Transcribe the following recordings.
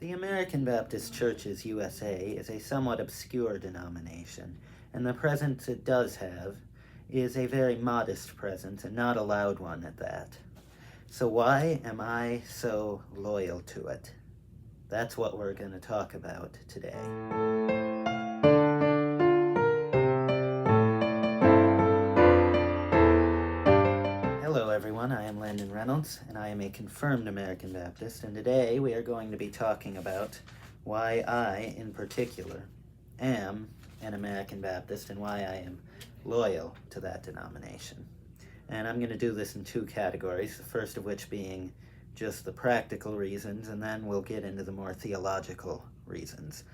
The American Baptist Churches USA is a somewhat obscure denomination, and the presence it does have is a very modest presence and not a loud one at that. So why am I so loyal to it? That's what we're going to talk about today. Hello everyone, I am Landon Reynolds, and I am a confirmed American Baptist, and today we are going to be talking about why I, in particular, am an American Baptist and why I am loyal to that denomination. And I'm going to do this in two categories, the first of which being just the practical reasons, and then we'll get into the more theological reasons.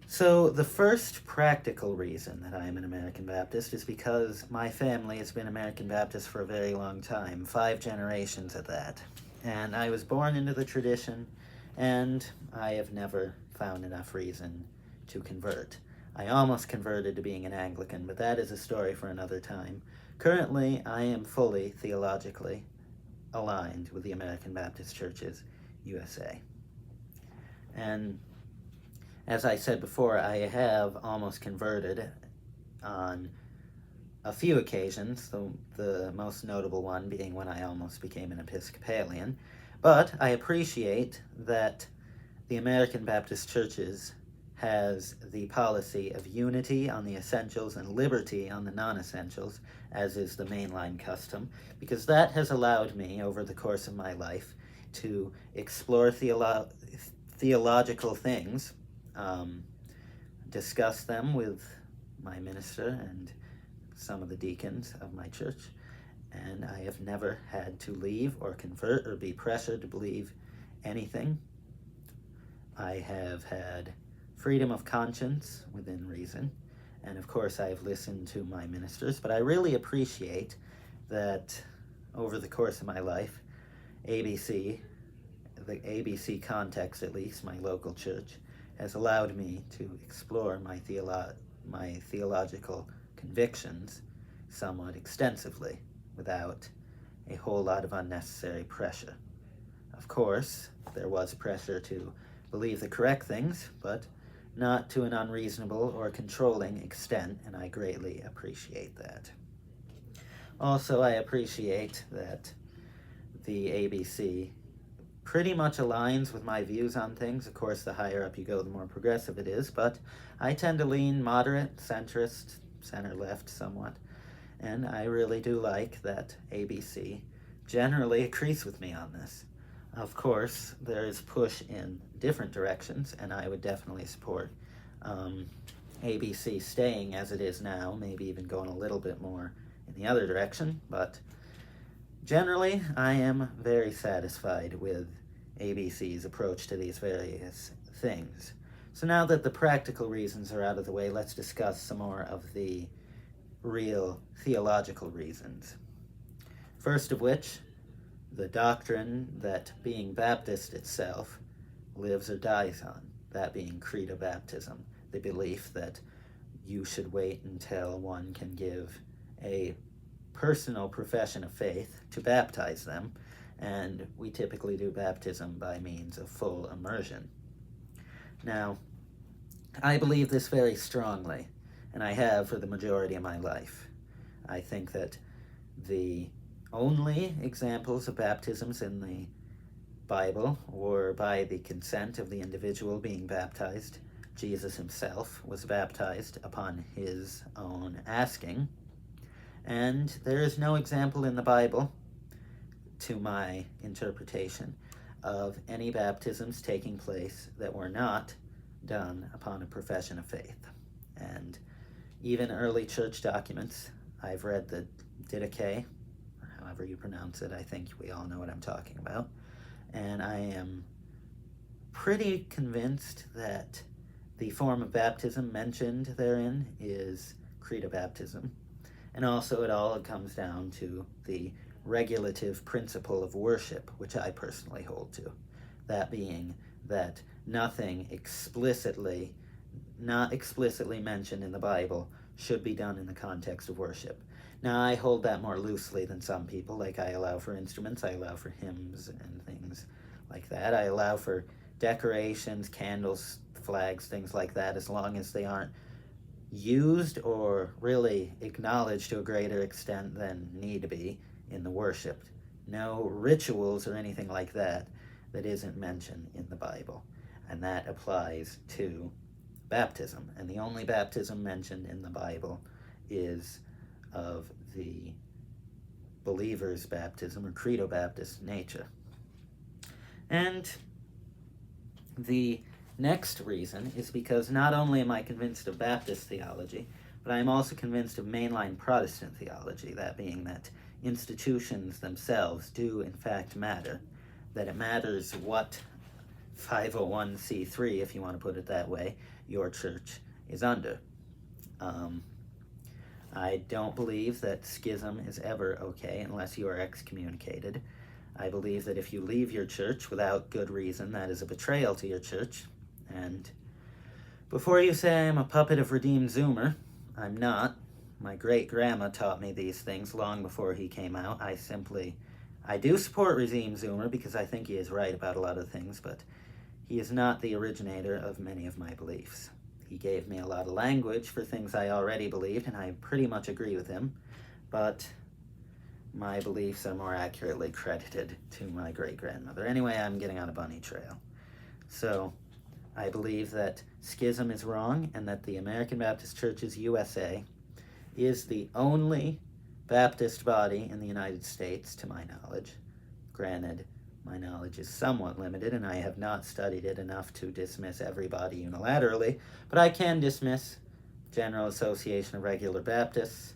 So the first practical reason that I am an American Baptist is because my family has been American Baptist for a very long time, 5 generations at that. And I was born into the tradition, and I have never found enough reason to convert. I almost converted to being an Anglican, but that is a story for another time. Currently, I am fully theologically aligned with the American Baptist Churches USA. And as I said before, I have almost converted on a few occasions, the most notable one being when I almost became an Episcopalian. But I appreciate that the American Baptist Churches has the policy of unity on the essentials and liberty on the non-essentials, as is the mainline custom, because that has allowed me, over the course of my life, to explore theological things, discuss them with my minister and some of the deacons of my church, and I have never had to leave or convert or be pressured to believe anything. I have had freedom of conscience within reason, and of course I've listened to my ministers, but I really appreciate that over the course of my life, the ABC context at least, my local church, has allowed me to explore my theological convictions somewhat extensively without a whole lot of unnecessary pressure. Of course, there was pressure to believe the correct things, but not to an unreasonable or controlling extent, and I greatly appreciate that. Also, I appreciate that the ABC pretty much aligns with my views on things. Of course, the higher up you go, the more progressive it is, but I tend to lean moderate, centrist, center-left somewhat, and I really do like that ABC generally agrees with me on this. Of course, there is push in different directions, and I would definitely support ABC staying as it is now, maybe even going a little bit more in the other direction, but generally, I am very satisfied with ABC's approach to these various things. So now that the practical reasons are out of the way, let's discuss some more of the real theological reasons. First of which, the doctrine that being Baptist itself lives or dies on, that being credo baptism, the belief that you should wait until one can give a personal profession of faith to baptize them, and we typically do baptism by means of full immersion. Now, I believe this very strongly, and I have for the majority of my life. I think that the only examples of baptisms in the Bible were by the consent of the individual being baptized. Jesus himself was baptized upon his own asking, and there is no example in the Bible, to my interpretation, of any baptisms taking place that were not done upon a profession of faith. And even early church documents, I've read the Didache, or however you pronounce it, I think we all know what I'm talking about, and I am pretty convinced that the form of baptism mentioned therein is credo baptism. And also it all comes down to the regulative principle of worship, which I personally hold to. That being that nothing not explicitly mentioned in the Bible should be done in the context of worship. Now, I hold that more loosely than some people. Like, I allow for instruments, I allow for hymns and things like that. I allow for decorations, candles, flags, things like that, as long as they aren't used or really acknowledged to a greater extent than need to be in the worship. No rituals or anything like that that isn't mentioned in the Bible. And that applies to baptism. And the only baptism mentioned in the Bible is of the believer's baptism, or credo Baptist nature. And the next reason is because not only am I convinced of Baptist theology, but I am also convinced of mainline Protestant theology, that being that institutions themselves do in fact matter, that it matters what 501c3, if you want to put it that way, your church is under. I don't believe that schism is ever okay unless you are excommunicated. I believe that if you leave your church without good reason, that is a betrayal to your church. And before you say I'm a puppet of Redeemed Zoomer, I'm not. My great-grandma taught me these things long before he came out. I do support Redeemed Zoomer because I think he is right about a lot of things, but he is not the originator of many of my beliefs. He gave me a lot of language for things I already believed, and I pretty much agree with him, but my beliefs are more accurately credited to my great-grandmother. Anyway, I'm getting on a bunny trail. So, I believe that schism is wrong, and that the American Baptist Churches USA is the only Baptist body in the United States, to my knowledge. Granted, my knowledge is somewhat limited, and I have not studied it enough to dismiss every body unilaterally, but I can dismiss General Association of Regular Baptists,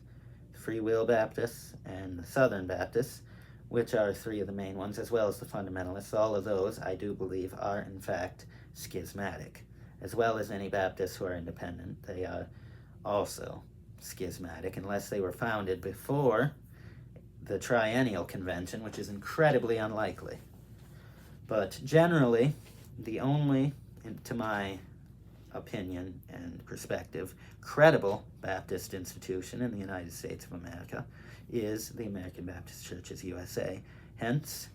Free Will Baptists, and the Southern Baptists, which are three of the main ones, as well as the fundamentalists. All of those, I do believe, are in fact schismatic, as well as any Baptists who are independent. They are also schismatic, unless they were founded before the Triennial Convention, which is incredibly unlikely. But generally, the only, to my opinion and perspective, credible Baptist institution in the United States of America is the American Baptist Churches USA. Hence,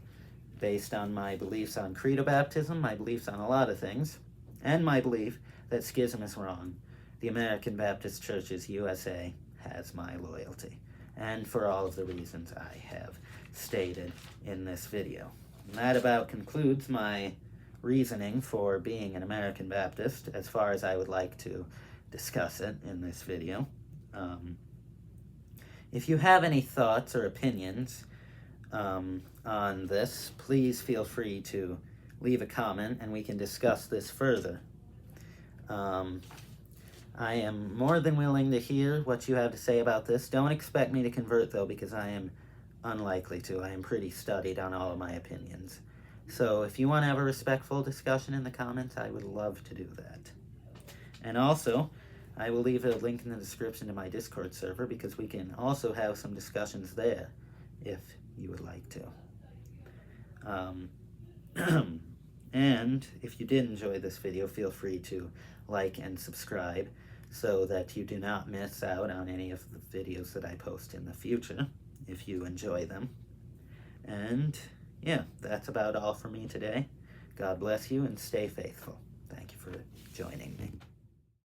based on my beliefs on credo baptism, my beliefs on a lot of things, and my belief that schism is wrong, the American Baptist Churches USA has my loyalty, and for all of the reasons I have stated in this video. And that about concludes my reasoning for being an American Baptist, as far as I would like to discuss it in this video. If you have any thoughts or opinions on this, please feel free to leave a comment and we can discuss this further. I am more than willing to hear what you have to say about this. Don't expect me to convert, though, because I am unlikely to. I am pretty studied on all of my opinions. So if you want to have a respectful discussion in the comments, I would love to do that. And also, I will leave a link in the description to my Discord server, because we can also have some discussions there if you would like to. And if you did enjoy this video, feel free to like and subscribe so that you do not miss out on any of the videos that I post in the future, if you enjoy them. And yeah, that's about all for me today. God bless you and stay faithful. Thank you for joining me.